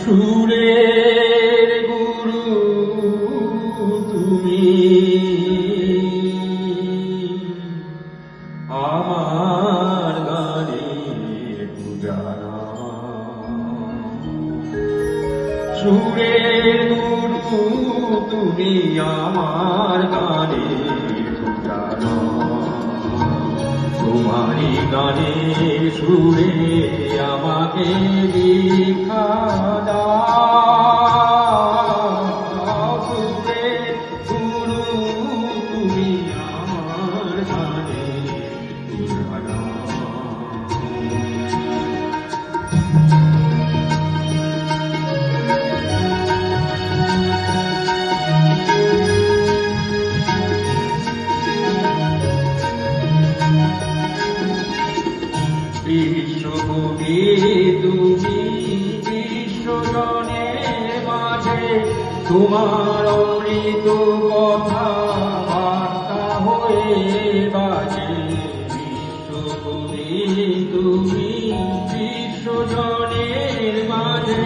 সুরের গুরু তুমি আমার গানের পূজারা। সুরের গুরু তুমি আমার গানের পূজারা। তোমারই গানের সুরে আমাকে দীক্ষা দাও। সুরের গুরু তুমি আমার গানের পূজারা। বিশ্বকবি তুমি বিশ্বজনের মাঝে তোমার অমৃত কথা বার্তা হয়ে বাজে। বিশ্বকবি তুমি বিশ্বজনের মাঝে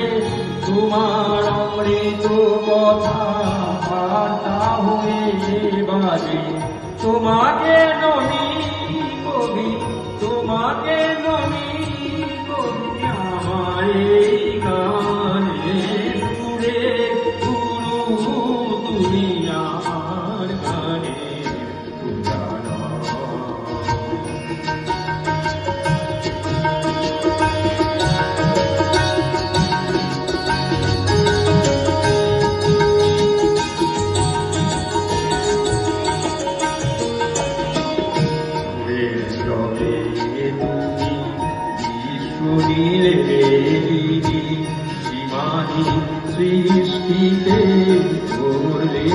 তোমার অমৃত কথা বার্তা হয়ে বাজে। তোমাকে নমি কবি, তোমাকে নমি কবি আমার এই গানের সুরে গুরু তুমি আমার গানের পূজারা। সীমাহীন সৃষ্টিতে করলে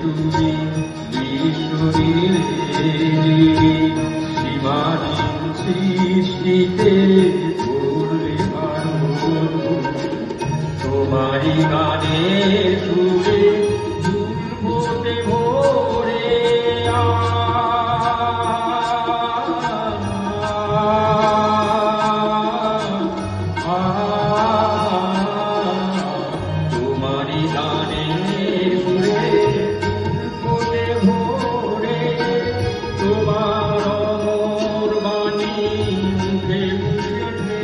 তুমি সীমাহীন সৃষ্টিতে করলে তোমারই গানের সুরে দুর্বোধে ভোরে তোমারই গানের সুরে দুর্বোধে ভোরে তোমার অমর বাণী মুখে মুখে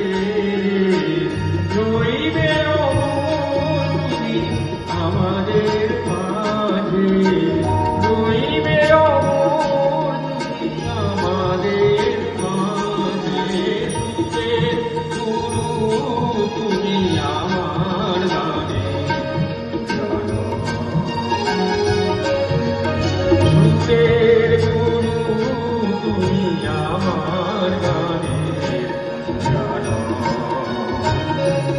রইবে অমর তুমি আমাদের মাঝে। রইবে অমর তুমি আমাদের মাঝে। সুরের গুরু তুমি আমার গানের পূজারা। সুরের গুরু তুমি আমার গানের পূজারা।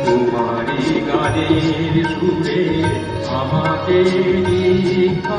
তোমারই গানের সুরে আমাকে দীক্ষা